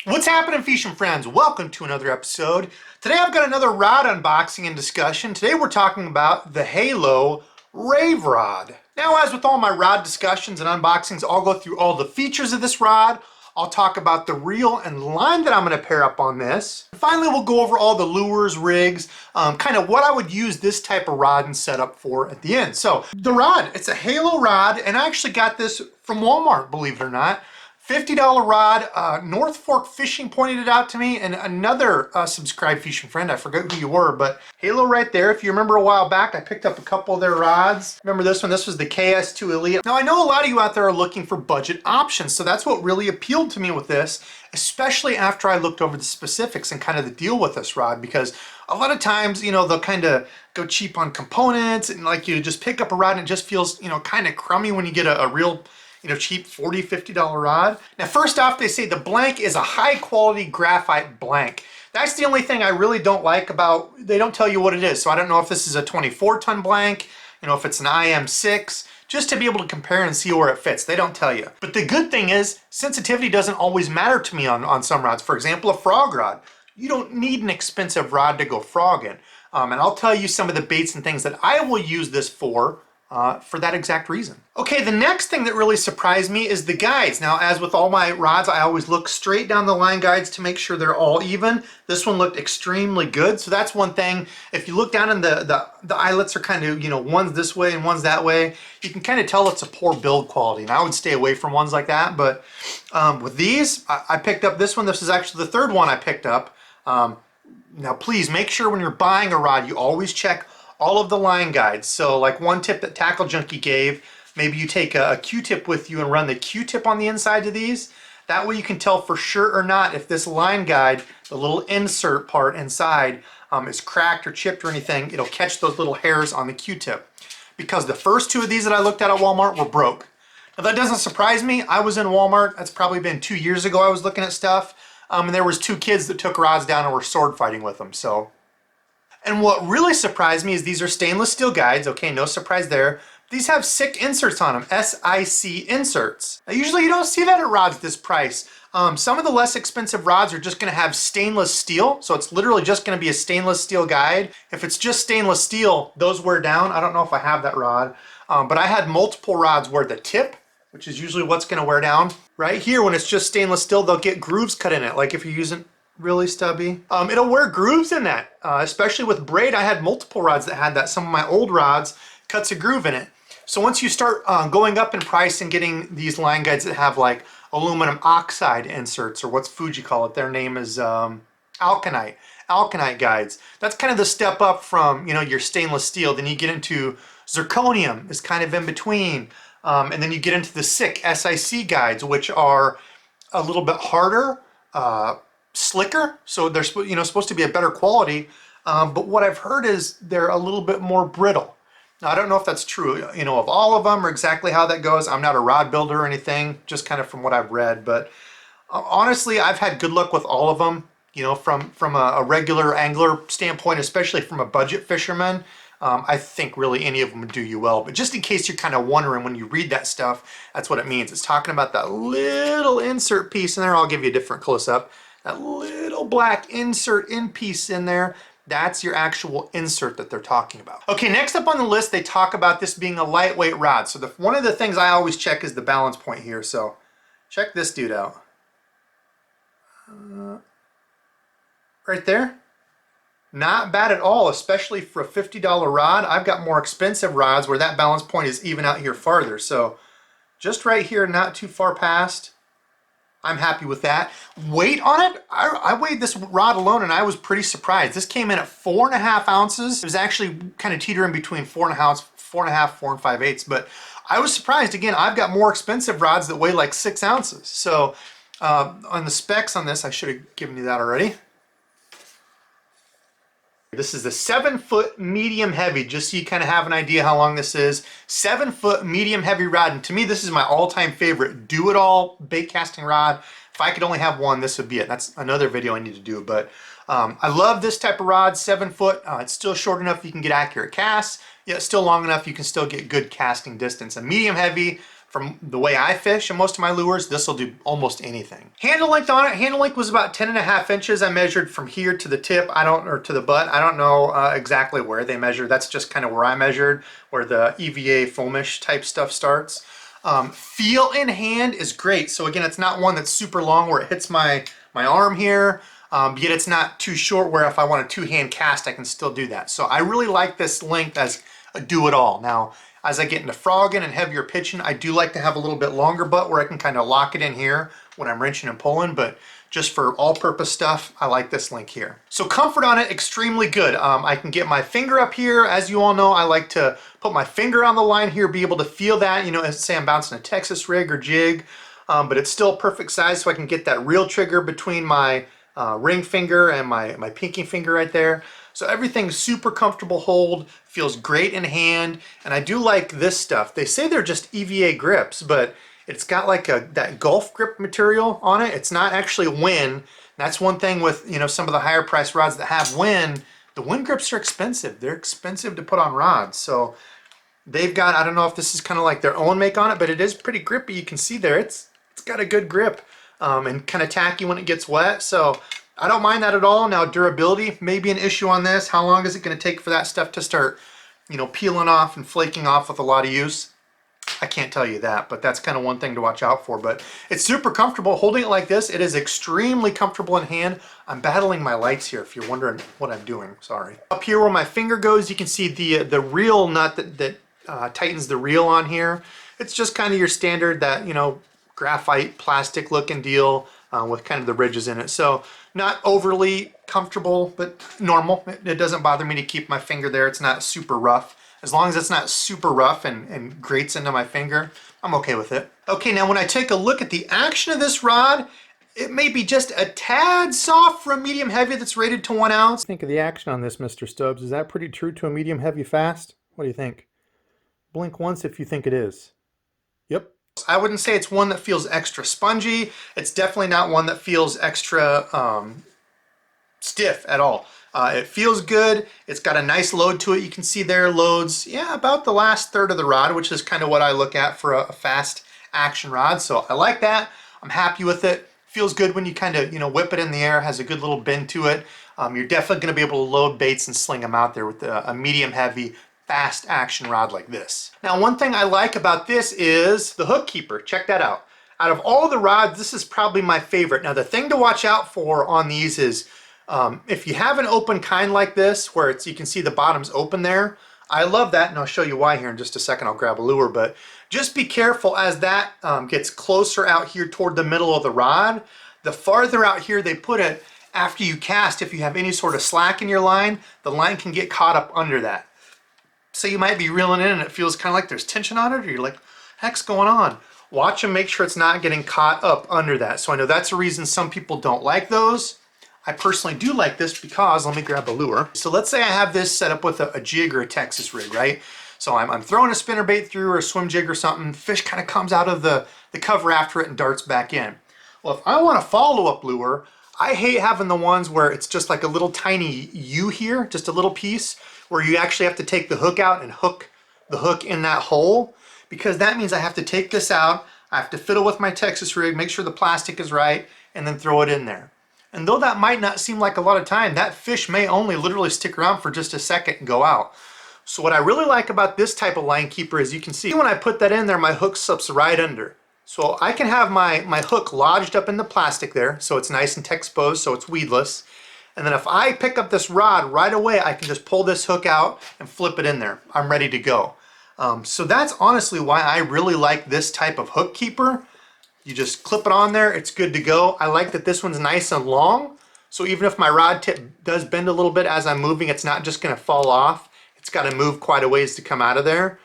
What's happening, fishing friends? Welcome to another episode. Today I've got another rod unboxing and discussion. Today we're talking about the Halo Rave rod. Now, as with all my rod discussions and unboxings, I'll go through all the features of this rod. I'll talk about the reel and line that I'm going to pair up on this. Finally, we'll go over all the lures, rigs, kind of what I would use this type of rod and setup for at the end. So the rod, it's a Halo rod, and I actually got this from Walmart, believe it or not. $50 rod. North Fork Fishing pointed it out to me, and another subscribed fishing friend. I forgot who you were, but Halo right there. If you remember a while back, I picked up a couple of their rods. Remember this one? This was the KS2 Elite. Now, I know a lot of you out there are looking for budget options, so that's what really appealed to me with this, especially after I looked over the specifics and kind of the deal with this rod, because a lot of times, you know, they'll kind of go cheap on components, and like you just pick up a rod and it just feels, you know, kind of crummy when you get a real, you know, cheap $40, $50 rod. Now, first off, they say the blank is a high quality graphite blank. That's the only thing I really don't like about, they don't tell you what it is. So I don't know if this is a 24-ton blank, you know, if it's an IM6, just to be able to compare and see where it fits. They don't tell you. But the good thing is sensitivity doesn't always matter to me on some rods. For example, a frog rod. You don't need an expensive rod to go frogging. And I'll tell you some of the baits and things that I will use this for that exact reason. Okay, the next thing that really surprised me is the guides. Now, as with all my rods, I always look straight down the line guides to make sure they're all even. This one looked extremely good, so that's one thing. If you look down and the eyelets are kind of, you know, one's this way and one's that way, you can kind of tell it's a poor build quality, and I would stay away from ones like that. But with these, I picked up this one. This is actually the third one I picked up. Now, please make sure when you're buying a rod, you always check all of the line guides. So like one tip that Tackle Junkie gave, maybe you take a Q-tip with you and run the Q-tip on the inside of these. That way you can tell for sure or not if this line guide, the little insert part inside, is cracked or chipped or anything. It'll catch those little hairs on the Q-tip. Because the first two of these that I looked at Walmart were broke. Now, that doesn't surprise me. I was in Walmart, that's probably been 2 years ago I was looking at stuff, and there was two kids that took rods down and were sword fighting with them. So. And what really surprised me is these are stainless steel guides. Okay, no surprise there. These have SICK inserts on them, SIC inserts. Now, usually you don't see that at rods this price. Some of the less expensive rods are just gonna have stainless steel, so it's literally just gonna be a stainless steel guide. If it's just stainless steel, those wear down. I don't know if I have that rod, but I had multiple rods where the tip, which is usually what's gonna wear down, right here when it's just stainless steel, they'll get grooves cut in it, like if you're using really stubby. It'll wear grooves in that, especially with braid. I had multiple rods that had that. Some of my old rods cuts a groove in it. So once you start going up in price and getting these line guides that have like aluminum oxide inserts, or what's Fuji call it, their name is alkanite guides. That's kind of the step up from, you know, your stainless steel. Then you get into zirconium is kind of in between. And then you get into the SIC guides, which are a little bit harder, slicker, so they're, you know, supposed to be a better quality, but what I've heard is they're a little bit more brittle. Now, I don't know if that's true, you know, of all of them or exactly how that goes. I'm not a rod builder or anything, just kind of from what I've read, but honestly, I've had good luck with all of them, you know, from a regular angler standpoint, especially from a budget fisherman. I think really any of them would do you well, but just in case you're kind of wondering when you read that stuff, that's what it means. It's talking about that little insert piece in there. I'll give you a different close-up. That little black insert in piece in there, that's your actual insert that they're talking about. Okay, next up on the list, they talk about this being a lightweight rod. So one of the things I always check is the balance point here. So check this dude out. Right there. Not bad at all, especially for a $50 rod. I've got more expensive rods where that balance point is even out here farther. So just right here, not too far past. I'm happy with that. Weight on it, I weighed this rod alone and I was pretty surprised. This came in at 4.5 ounces. It was actually kind of teetering between 4.5, 4 5/8. But I was surprised. Again, I've got more expensive rods that weigh like 6 ounces. So on the specs on this, I should have given you that already. This is the 7-foot medium heavy, just so you kind of have an idea how long this is. 7-foot medium heavy rod, and to me this is my all-time favorite do-it-all bait casting rod. If I could only have one, this would be it. That's another video I need to do, but I love this type of rod, 7 foot. It's still short enough you can get accurate casts, yet still long enough you can still get good casting distance. A medium heavy, from the way I fish and most of my lures, this will do almost anything. Handle length on it, handle length was about 10.5 inches. I measured from here to the tip, or to the butt. I don't know exactly where they measure. That's just kind of where I measured, where the EVA foamish type stuff starts. Feel in hand is great. So again, it's not one that's super long where it hits my arm here, yet it's not too short where if I want a two-hand cast, I can still do that. So I really like this length as a do-it-all. Now, as I get into frogging and heavier pitching, I do like to have a little bit longer butt where I can kind of lock it in here when I'm wrenching and pulling, but just for all-purpose stuff, I like this length here. So comfort on it, extremely good. I can get my finger up here. As you all know, I like to put my finger on the line here, be able to feel that, you know, as say I'm bouncing a Texas rig or jig, but it's still perfect size so I can get that reel trigger between my ring finger and my pinky finger right there. So everything's super comfortable hold, feels great in hand, and I do like this stuff. They say they're just EVA grips, but it's got like that Gulf grip material on it. It's not actually Win. That's one thing with, you know, some of the higher priced rods that have Win. The Win grips are expensive. They're expensive to put on rods. So they've got, I don't know if this is kind of like their own make on it, but it is pretty grippy. You can see there, it's got a good grip and kind of tacky when it gets wet. So I don't mind that at all. Now durability may be an issue on this. How long is it going to take for that stuff to start, you know, peeling off and flaking off with a lot of use? I can't tell you that, but that's kind of one thing to watch out for. But it's super comfortable holding it like this. It is extremely comfortable in hand. I'm battling my lights here if you're wondering what I'm doing, sorry. Up here where my finger goes, you can see the reel nut that tightens the reel on here. It's just kind of your standard, that, you know, graphite plastic looking deal with kind of the ridges in it. So not overly comfortable, but normal. It doesn't bother me to keep my finger there. It's not super rough. As long as it's not super rough and grates into my finger, I'm okay with it. Okay, now when I take a look at the action of this rod, it may be just a tad soft for a medium heavy that's rated to 1 ounce. Think of the action on this, Mr. Stubbs. Is that pretty true to a medium heavy fast? What do you think? Blink once if you think it is. Yep. I wouldn't say it's one that feels extra spongy. It's definitely not one that feels extra stiff at all. It feels good. It's got a nice load to it. You can see there loads, yeah, about the last third of the rod, which is kind of what I look at for a fast action rod. So I like that. I'm happy with it. Feels good when you kind of, you know, whip it in the air. Has a good little bend to it. You're definitely going to be able to load baits and sling them out there with a medium heavy fast action rod like this. Now, one thing I like about this is the hook keeper. Check that out. Out of all the rods, this is probably my favorite. Now, the thing to watch out for on these is if you have an open kind like this, where you can see the bottom's open there, I love that, and I'll show you why here in just a second. I'll grab a lure, but just be careful as that gets closer out here toward the middle of the rod. The farther out here they put it, after you cast, if you have any sort of slack in your line, the line can get caught up under that. So you might be reeling in and it feels kind of like there's tension on it, or you're like, heck's going on? Watch and make sure it's not getting caught up under that. So I know that's a reason some people don't like those. I personally do like this because, let me grab a lure. So let's say I have this set up with a jig or a Texas rig, right? So I'm throwing a spinnerbait through or a swim jig or something, fish kind of comes out of the cover after it and darts back in. Well, if I want a follow-up lure, I hate having the ones where it's just like a little tiny U here, just a little piece, where you actually have to take the hook out and hook the hook in that hole, because that means I have to take this out, I have to fiddle with my Texas rig, make sure the plastic is right, and then throw it in there. And though that might not seem like a lot of time, that fish may only literally stick around for just a second and go out. So what I really like about this type of line keeper is you can see when I put that in there, my hook slips right under. So I can have my hook lodged up in the plastic there, so it's nice and exposed, so it's weedless. And then if I pick up this rod right away, I can just pull this hook out and flip it in there. I'm ready to go. So that's honestly why I really like this type of hook keeper. You just clip it on there, it's good to go. I like that this one's nice and long, so even if my rod tip does bend a little bit as I'm moving, it's not just gonna fall off. It's gotta move quite a ways to come out of there.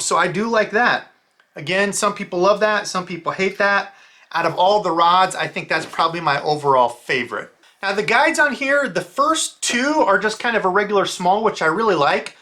So I do like that. Again, some people love that, some people hate that. Out of all the rods, I think that's probably my overall favorite. Now the guides on here, the first two are just kind of a regular small, which I really like.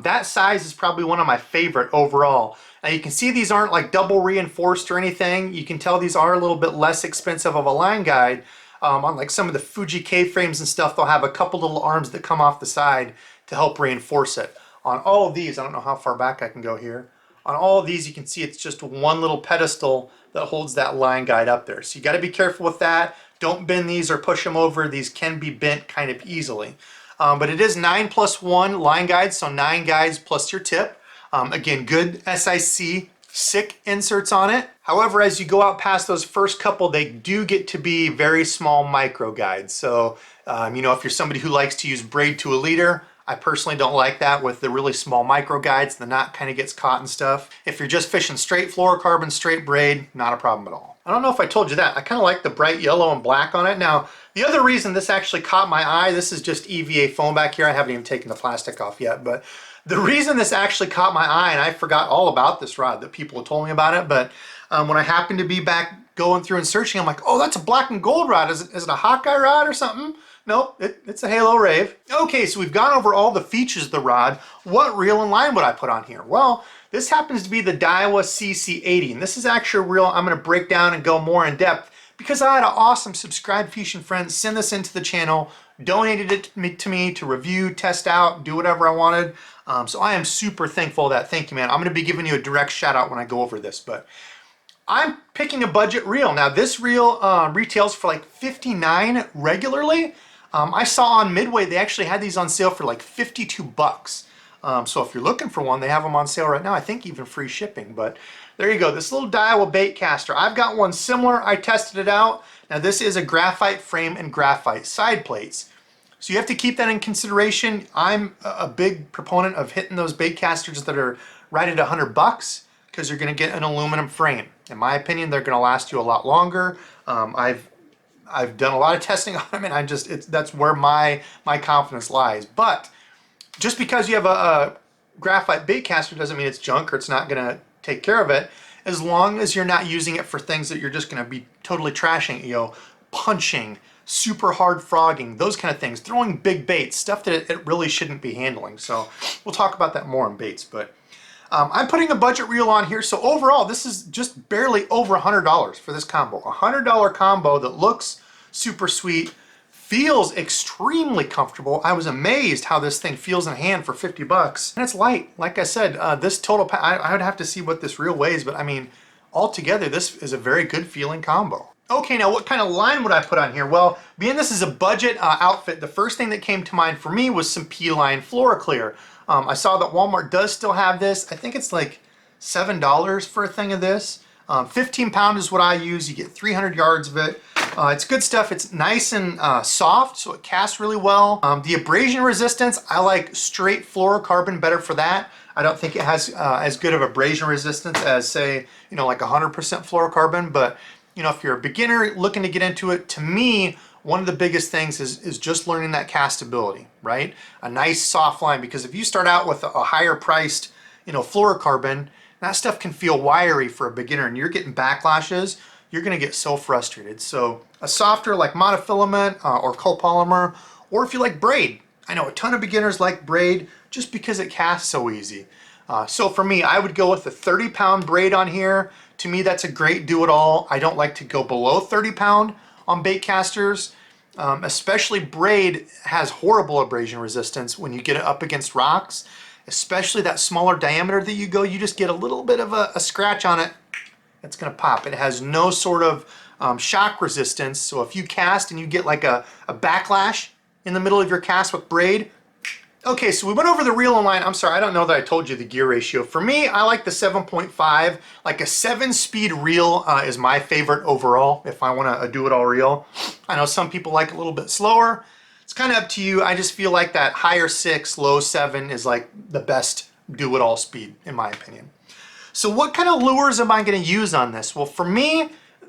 That size is probably one of my favorite overall. Now you can see these aren't like double reinforced or anything. You can tell these are a little bit less expensive of a line guide. On like some of the Fuji K-frames and stuff, they'll have a couple little arms that come off the side to help reinforce it. On all of these, I don't know how far back I can go here. On all of these, you can see it's just one little pedestal that holds that line guide up there. So you got to be careful with that. Don't bend these or push them over. These can be bent kind of easily. But it is 9+1 line guides, so 9 guides plus your tip. Again, good SIC inserts on it. However, as you go out past those first couple, they do get to be very small micro guides. So, you know, if you're somebody who likes to use braid to a leader, I personally don't like that with the really small micro guides. The knot kind of gets caught and stuff. If you're just fishing straight fluorocarbon, straight braid, not a problem at all. I don't know if I told you that. I kind of like the bright yellow and black on it. Now, the other reason this actually caught my eye, this is just EVA foam back here. I haven't even taken the plastic off yet, but the reason this actually caught my eye, and I forgot all about this rod that people had told me about it, but when I happened to be back going through and searching, I'm like, oh, that's a black and gold rod. Is it a Hawkeye rod or something? Nope, it's a Halo Rave. Okay, so we've gone over all the features of the rod. What reel and line would I put on here? Well, this happens to be the Daiwa CC80, and this is actually a reel I'm going to break down and go more in depth because I had an awesome subscribed fishing friend send this into the channel, donated it to me to review, test out, do whatever I wanted. So I am super thankful for that. Thank you, man. I'm going to be giving you a direct shout out when I go over this, but I'm picking a budget reel. Now this reel retails for like $59 regularly. I saw on Midway they actually had these on sale for like 52 bucks. So if you're looking for one, they have them on sale right now. I think even free shipping, but there you go. This little Daiwa bait caster. I've got one similar. I tested it out. Now this is a graphite frame and graphite side plates. So you have to keep that in consideration. I'm a big proponent of hitting those bait casters that are right at 100 bucks because you're going to get an aluminum frame. In my opinion, they're going to last you a lot longer. I've done a lot of testing on them, and that's where my confidence lies. But just because you have a graphite bait caster doesn't mean it's junk or it's not going to take care of it. As long as you're not using it for things that you're just going to be totally trashing, you know, punching, super hard frogging, those kind of things, throwing big baits, stuff that it really shouldn't be handling. So we'll talk about that more in baits, but I'm putting a budget reel on here. So overall, this is just barely over $100 for this combo. A $100 combo that looks super sweet, feels extremely comfortable. I was amazed how this thing feels in hand for 50 bucks. And it's light. Like I said, this total, I would have to see what this reel weighs, but I mean, altogether, this is a very good feeling combo. Okay, now what kind of line would I put on here? Well, being this is a budget outfit, the first thing that came to mind for me was some P-Line Fluoroclear. I saw that Walmart does still have this. I think it's like $7 for a thing of this. 15 pound is what I use. You get 300 yards of it. It's good stuff. It's nice and soft, so it casts really well. The abrasion resistance, I like straight fluorocarbon better for that. I don't think it has as good of abrasion resistance as, say, you know, like 100% fluorocarbon, but you know, if you're a beginner looking to get into it, to me, one of the biggest things is just learning that castability, right? A nice soft line, because if you start out with a higher priced, you know, fluorocarbon, that stuff can feel wiry for a beginner and you're getting backlashes, you're gonna get so frustrated. So a softer like monofilament or copolymer, or if you like braid. I know a ton of beginners like braid just because it casts so easy. So for me, I would go with a 30-pound braid on here. To me, that's a great do-it-all. I don't like to go below 30-pound on bait casters. Especially braid has horrible abrasion resistance when you get it up against rocks. Especially that smaller diameter that you go, you just get a little bit of a scratch on it, it's gonna pop. It has no sort of shock resistance, so if you cast and you get like a backlash in the middle of your cast with braid. Okay, so we went over the reel and line. I'm sorry, I don't know that I told you the gear ratio. For me, I like the 7.5. Like a 7-speed reel is my favorite overall if I want a do-it-all reel. I know some people like a little bit slower. It's kind of up to you. I just feel like that higher 6, low 7 is like the best do-it-all speed in my opinion. So what kind of lures am I going to use on this? Well, for me,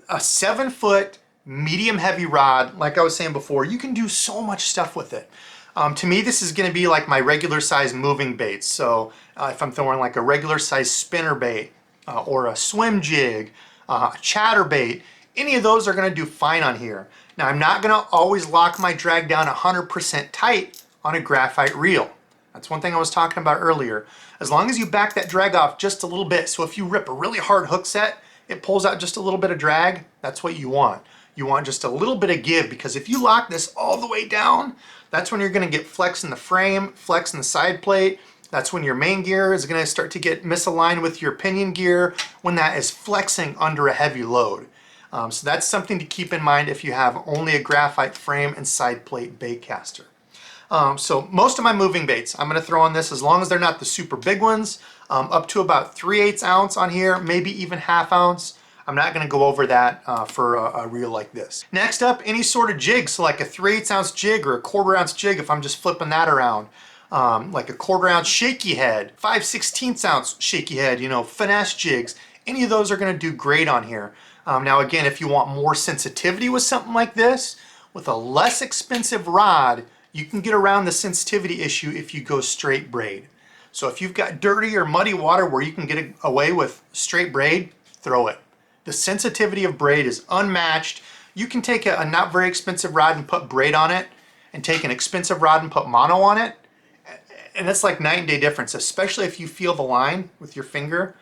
a 7-foot medium heavy rod, like I was saying before, you can do so much stuff with it. To me, this is going to be like my regular size moving baits. So if I'm throwing like a regular size spinner bait or a swim jig, a chatter bait, any of those are going to do fine on here. Now, I'm not going to always lock my drag down 100% tight on a graphite reel. That's one thing I was talking about earlier. As long as you back that drag off just a little bit, so if you rip a really hard hook set, it pulls out just a little bit of drag, that's what you want. You want just a little bit of give, because if you lock this all the way down, that's when you're going to get flex in the frame, flex in the side plate. That's when your main gear is going to start to get misaligned with your pinion gear when that is flexing under a heavy load. So that's something to keep in mind if you have only a graphite frame and side plate bait caster. So most of my moving baits, I'm going to throw on this as long as they're not the super big ones, up to about 3/8 ounce on here, maybe even 1/2 ounce. I'm not going to go over that for a reel like this. Next up, any sort of jig, so like a 3/8 ounce jig or a 1/4 ounce jig if I'm just flipping that around. Like a 1/4 ounce shaky head, 5/16 ounce shaky head, you know, finesse jigs. Any of those are going to do great on here. Now again, if you want more sensitivity with something like this, with a less expensive rod, you can get around the sensitivity issue if you go straight braid. So if you've got dirty or muddy water where you can get away with straight braid, throw it. The sensitivity of braid is unmatched. You can take a not very expensive rod and put braid on it, and take an expensive rod and put mono on it, and it's like night and day difference, especially if you feel the line with your finger.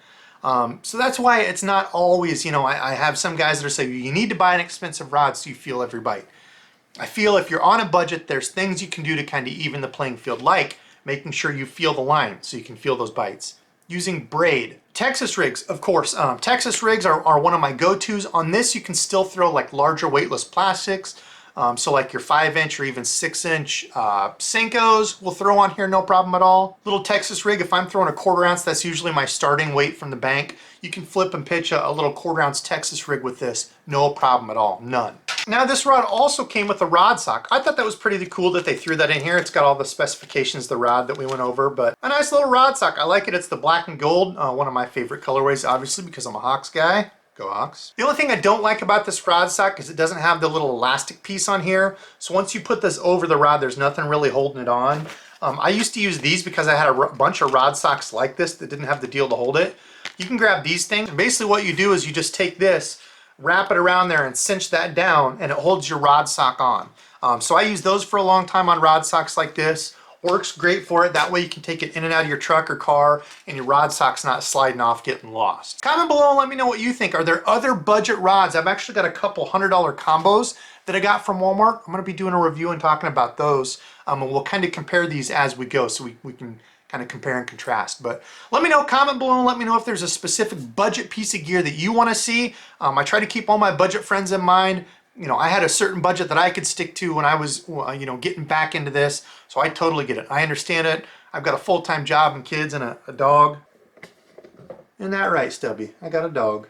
So that's why it's not always, you know, I have some guys that are saying you need to buy an expensive rod so you feel every bite. I feel if you're on a budget, there's things you can do to kind of even the playing field, like making sure you feel the line so you can feel those bites. Using braid. Texas rigs, of course. Texas rigs are one of my go-tos. On this, you can still throw like larger weightless plastics. So like your 5-inch or even 6-inch Senkos will throw on here, no problem at all. Little Texas rig, if I'm throwing a 1/4 ounce, that's usually my starting weight from the bank. You can flip and pitch a little 1/4 ounce Texas rig with this, no problem at all, none. Now this rod also came with a rod sock. I thought that was pretty cool that they threw that in here. It's got all the specifications of the rod that we went over, but a nice little rod sock. I like it. It's the black and gold, one of my favorite colorways, obviously, because I'm a Hawks guy. Go Hawks. The only thing I don't like about this rod sock is it doesn't have the little elastic piece on here. So once you put this over the rod, there's nothing really holding it on. I used to use these because I had a bunch of rod socks like this that didn't have the deal to hold it. You can grab these things. Basically what you do is you just take this, wrap it around there and cinch that down, and it holds your rod sock on. So I use those for a long time on rod socks like this. Works great for it. That way you can take it in and out of your truck or car and your rod sock's not sliding off, getting lost. Comment below and let me know what you think. Are there other budget rods? I've actually got a couple $100 combos that I got from Walmart. I'm going to be doing a review and talking about those. And we'll kind of compare these as we go so we can kind of compare and contrast. But let me know, comment below and let me know if there's a specific budget piece of gear that you want to see. I try to keep all my budget friends in mind. You know, I had a certain budget that I could stick to when I was, you know, getting back into this. So I totally get it. I understand it. I've got a full-time job and kids and a dog. Isn't that right, Stubby? I got a dog.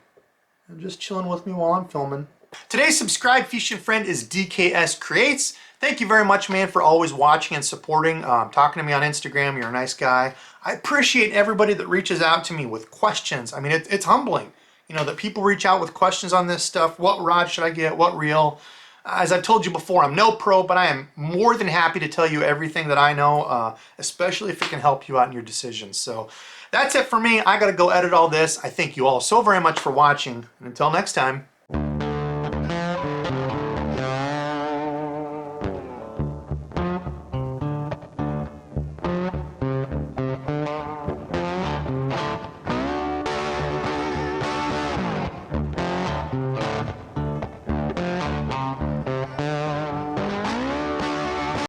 I'm just chilling with me while I'm filming. Today's subscribed fishing friend is DKS Creates. Thank you very much, man, for always watching and supporting, talking to me on Instagram. You're a nice guy. I appreciate everybody that reaches out to me with questions. I mean, it's humbling. You know, that people reach out with questions on this stuff. What rod should I get? What reel? As I've told you before, I'm no pro, but I am more than happy to tell you everything that I know, especially if it can help you out in your decisions. So that's it for me. I got to go edit all this. I thank you all so very much for watching. And until next time.